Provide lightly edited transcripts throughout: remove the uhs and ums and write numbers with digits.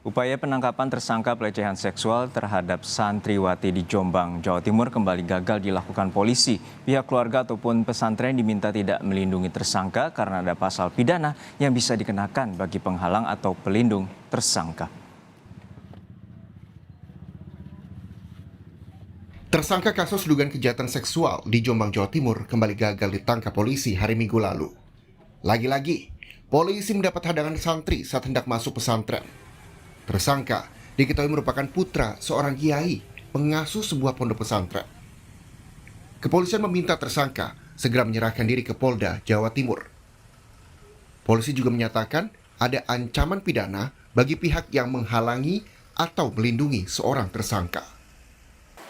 Upaya penangkapan tersangka pelecehan seksual terhadap santriwati di Jombang, Jawa Timur kembali gagal dilakukan polisi. Pihak keluarga ataupun pesantren diminta tidak melindungi tersangka karena ada pasal pidana yang bisa dikenakan bagi penghalang atau pelindung tersangka. Tersangka kasus dugaan kejahatan seksual di Jombang, Jawa Timur kembali gagal ditangkap polisi hari Minggu lalu. Lagi-lagi, polisi mendapat hadangan santri saat hendak masuk pesantren. Tersangka diketahui merupakan putra seorang kiai pengasuh sebuah pondok pesantren. Kepolisian meminta tersangka segera menyerahkan diri ke Polda Jawa Timur. Polisi juga menyatakan ada ancaman pidana bagi pihak yang menghalangi atau melindungi seorang tersangka.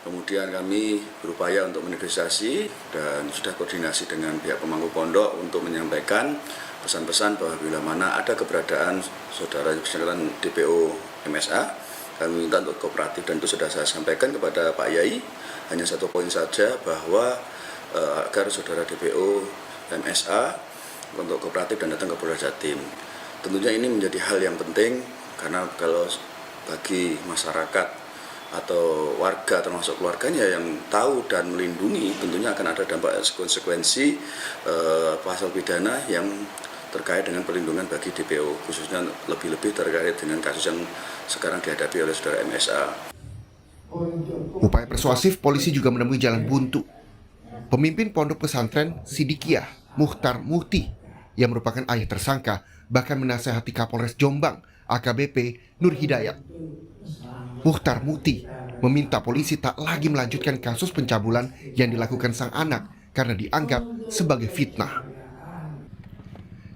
Kemudian kami berupaya untuk menegosiasi dan sudah koordinasi dengan pihak pemangku pondok untuk menyampaikan pesan-pesan bahwa bila mana ada keberadaan saudara bersangkutan DPO MSA, kami minta untuk kooperatif dan itu sudah saya sampaikan kepada Pak Yai. Hanya satu poin saja bahwa agar saudara DPO MSA untuk kooperatif dan datang ke Polda Jatim. Tentunya ini menjadi hal yang penting karena kalau bagi masyarakat atau warga termasuk keluarganya yang tahu dan melindungi, tentunya akan ada dampak konsekuensi pasal pidana yang terkait dengan perlindungan bagi DPO, khususnya lebih-lebih terkait dengan kasus yang sekarang dihadapi oleh saudara MSA. Upaya persuasif polisi juga menemui jalan buntu. Pemimpin pondok pesantren Sidikiyah Muhtar Muhti yang merupakan ayah tersangka bahkan menasehati Kapolres Jombang AKBP Nur Hidayat. Muhtar Muhti meminta polisi tak lagi melanjutkan kasus pencabulan yang dilakukan sang anak karena dianggap sebagai fitnah.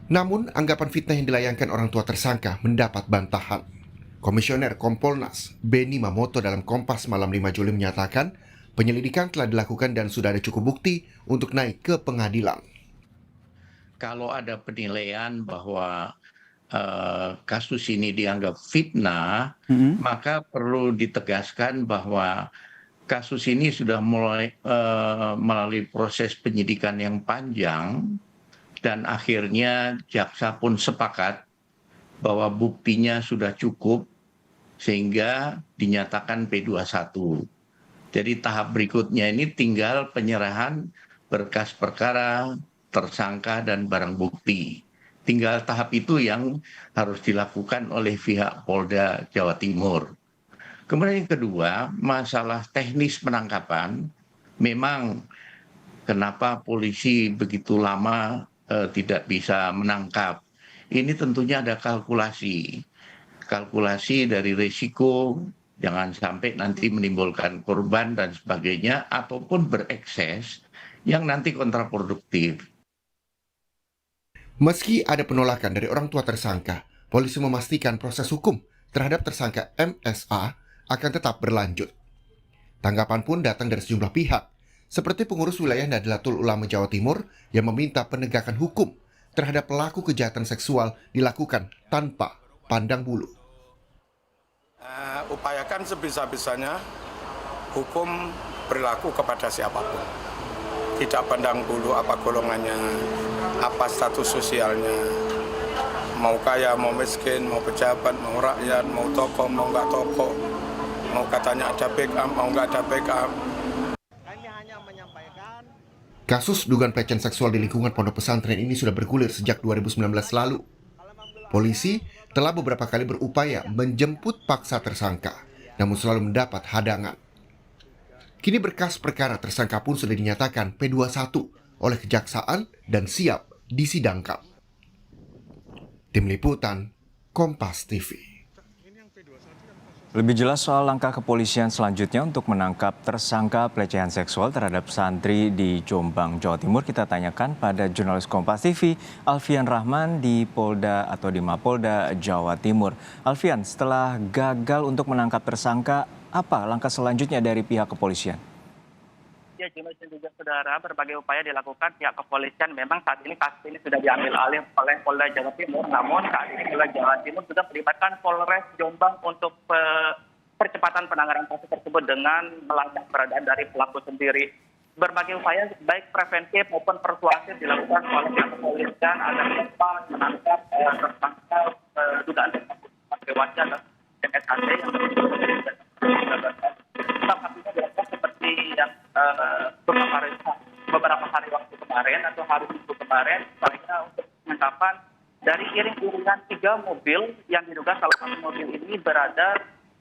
Namun, anggapan fitnah yang dilayangkan orang tua tersangka mendapat bantahan. Komisioner Kompolnas Beni Mamoto dalam Kompas malam 5 Juli menyatakan penyelidikan telah dilakukan dan sudah ada cukup bukti untuk naik ke pengadilan. Kalau ada penilaian bahwa kasus ini dianggap fitnah, maka perlu ditegaskan bahwa kasus ini sudah mulai melalui proses penyidikan yang panjang dan akhirnya jaksa pun sepakat bahwa buktinya sudah cukup sehingga dinyatakan P21. Jadi tahap berikutnya ini tinggal penyerahan berkas perkara, tersangka dan barang bukti. Tinggal tahap itu yang harus dilakukan oleh pihak Polda Jawa Timur. Kemudian yang kedua, masalah teknis penangkapan. Memang kenapa polisi begitu lama tidak bisa menangkap. Ini tentunya ada kalkulasi. Kalkulasi dari risiko, jangan sampai nanti menimbulkan korban dan sebagainya, ataupun berekses yang nanti kontraproduktif. Meski ada penolakan dari orang tua tersangka, polisi memastikan proses hukum terhadap tersangka MSA akan tetap berlanjut. Tanggapan pun datang dari sejumlah pihak, seperti pengurus wilayah Nahdlatul Ulama Jawa Timur yang meminta penegakan hukum terhadap pelaku kejahatan seksual dilakukan tanpa pandang bulu. Upayakan sebisa-bisanya hukum berlaku kepada siapapun. Tidak pandang bulu apa golongannya, apa status sosialnya, mau kaya, mau miskin, mau pejabat, mau rakyat, mau tokoh, mau nggak tokoh, mau katanya ada backup, mau nggak ada backup. Kasus dugaan pelecehan seksual di lingkungan pondok pesantren ini sudah bergulir sejak 2019 lalu. Polisi telah beberapa kali berupaya menjemput paksa tersangka, namun selalu mendapat hadangan. Kini berkas perkara tersangka pun sudah dinyatakan P21 oleh kejaksaan dan siap disidangkan. Tim Liputan, Kompas TV. Lebih jelas soal langkah kepolisian selanjutnya untuk menangkap tersangka pelecehan seksual terhadap santri di Jombang, Jawa Timur, kita tanyakan pada jurnalis Kompas TV, Alfian Rahman di Polda atau di Mapolda Jawa Timur. Alfian, setelah gagal untuk menangkap tersangka, apa langkah selanjutnya dari pihak kepolisian? Ya, Juno dan juga saudara, berbagai upaya dilakukan pihak kepolisian. Memang saat ini kasus ini sudah diambil alih oleh Polda Jawa Timur. Namun saat ini Polda Jawa Timur sudah melibatkan Polres Jombang untuk percepatan penanganan kasus tersebut dengan melacak keberadaan dari pelaku sendiri. Berbagai upaya baik preventif maupun persuasif dilakukan oleh pihak kepolisian agar cepat menangkap tersangka dugaan santriwati SHT yang salah satunya dilakukan seperti yang beberapa hari waktu kemarin atau hari Minggu kemarin, misalnya untuk penangkapan dari iring-iringan 3 mobil yang diduga salah satu mobil ini berada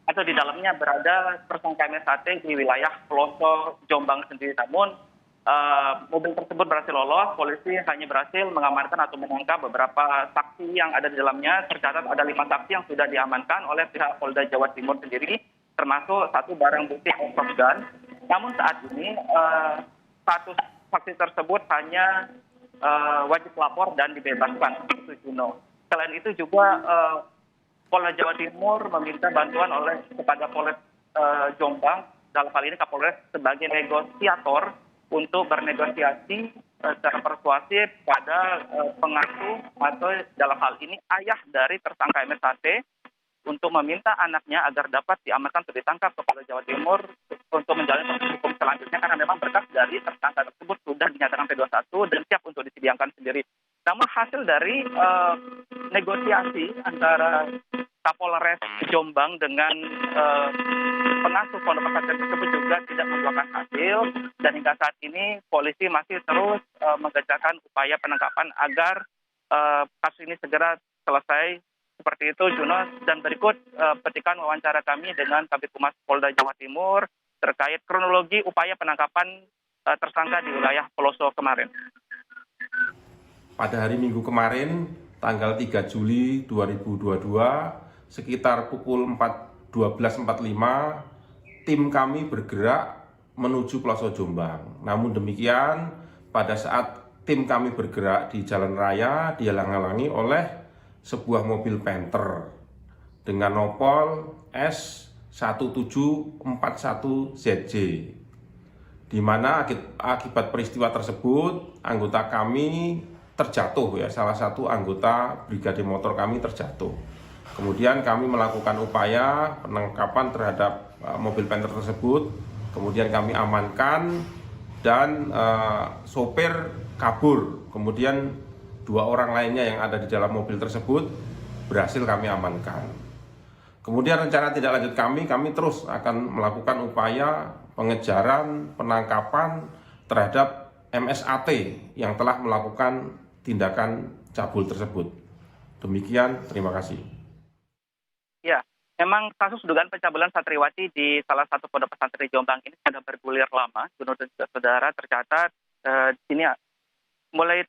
atau di dalamnya berada tersangka MSHT di wilayah Peloso, Jombang sendiri. Namun mobil tersebut berhasil lolos, polisi hanya berhasil mengamankan atau menangkap beberapa saksi yang ada di dalamnya. Tercatat ada 5 saksi yang sudah diamankan oleh pihak Polda Jawa Timur sendiri, termasuk 1 barang bukti airsoft gun. Namun saat ini status saksi tersebut hanya wajib lapor dan dibebaskan. Juno. Selain itu juga Polda Jawa Timur meminta bantuan kepada Polres Jombang, dalam hal ini Kapolres sebagai negosiator untuk bernegosiasi secara persuasif pada pengasuh atau dalam hal ini ayah dari tersangka MSHT untuk meminta anaknya agar dapat diamankan atau ditangkap ke Polda Jawa Timur untuk menjalani proses hukum selanjutnya, karena memang berkas dari tersangka tersebut sudah dinyatakan P21 dan siap untuk disidangkan sendiri. Namun hasil dari negosiasi antara Kapolres Jombang dengan pengasuh pondok pesantren tersebut juga tidak membuahkan hasil, dan hingga saat ini polisi masih terus mengerjakan upaya penangkapan agar kasus ini segera selesai. Seperti itu, Juno. Dan berikut petikan wawancara kami dengan Kabid Humas Polda Jawa Timur terkait kronologi upaya penangkapan tersangka di wilayah Peloso kemarin. Pada hari Minggu kemarin, tanggal 3 Juli 2022, sekitar pukul 12.45, tim kami bergerak menuju Peloso Jombang. Namun demikian, pada saat tim kami bergerak di jalan raya, dihalang-halangi oleh sebuah mobil Panther dengan nopol S1741ZJ, di mana akibat peristiwa tersebut anggota kami terjatuh, ya, salah satu anggota brigade motor kami terjatuh. Kemudian kami melakukan upaya penangkapan terhadap mobil Panther tersebut, kemudian kami amankan dan sopir kabur. Kemudian 2 orang lainnya yang ada di dalam mobil tersebut berhasil kami amankan. Kemudian rencana tidak lanjut kami terus akan melakukan upaya pengejaran, penangkapan terhadap MSAT yang telah melakukan tindakan cabul tersebut. Demikian, terima kasih. Ya, memang kasus dugaan pencabulan santriwati di salah satu pondok pesantren di Jombang ini sudah bergulir lama. Menurut saudara, tercatat ini mulai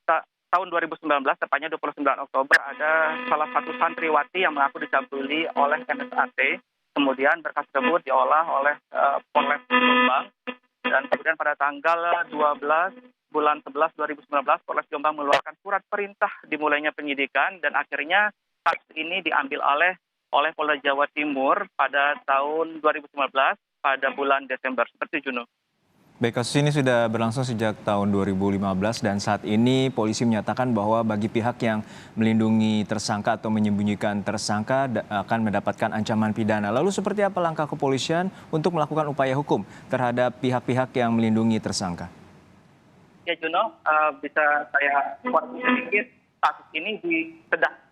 tahun 2019, tepatnya 29 Oktober, ada salah satu santriwati yang mengaku dicabuli oleh MSAT. Kemudian berkas tersebut diolah oleh Polres Jombang. Dan kemudian pada tanggal 12 bulan 11 2019, Polres Jombang mengeluarkan surat perintah dimulainya penyidikan, dan akhirnya kasus ini diambil alih oleh Polda Jawa Timur pada tahun 2019 pada bulan Desember. Seperti Juno. Baik, kasus ini sudah berlangsung sejak tahun 2015 dan saat ini polisi menyatakan bahwa bagi pihak yang melindungi tersangka atau menyembunyikan tersangka akan mendapatkan ancaman pidana. Lalu seperti apa langkah kepolisian untuk melakukan upaya hukum terhadap pihak-pihak yang melindungi tersangka? Ya Juno, bisa saya koreksi sedikit, kasus ini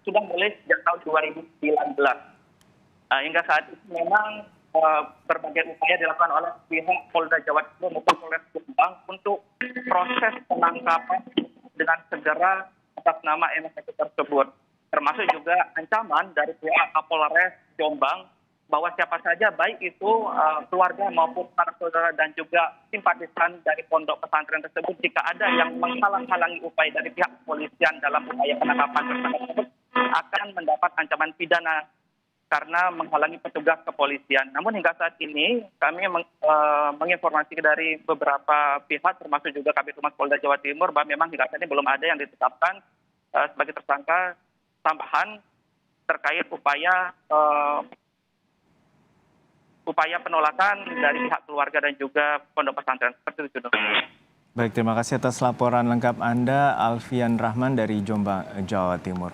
sudah mulai sejak tahun 2019. Hingga saat ini memang berbagai upaya dilakukan oleh pihak Polda Jawa Timur maupun Polres Jombang untuk proses penangkapan dengan segera atas nama MSHT tersebut. Termasuk juga ancaman dari pihak Kapolres Jombang bahwa siapa saja, baik itu keluarga maupun anak saudara dan juga simpatisan dari pondok pesantren tersebut, jika ada yang menghalang-halangi upaya dari pihak kepolisian dalam upaya penangkapan tersangka tersebut, akan mendapat ancaman pidana karena menghalangi petugas kepolisian. Namun hingga saat ini kami menginformasikan dari beberapa pihak, termasuk juga Kabid Humas Polda Jawa Timur, bahwa memang hingga saat ini belum ada yang ditetapkan sebagai tersangka tambahan terkait upaya penolakan dari pihak keluarga dan juga pondok pesantren. Seperti itu. Baik, terima kasih atas laporan lengkap Anda, Alfian Rahman dari Jombang, Jawa Timur.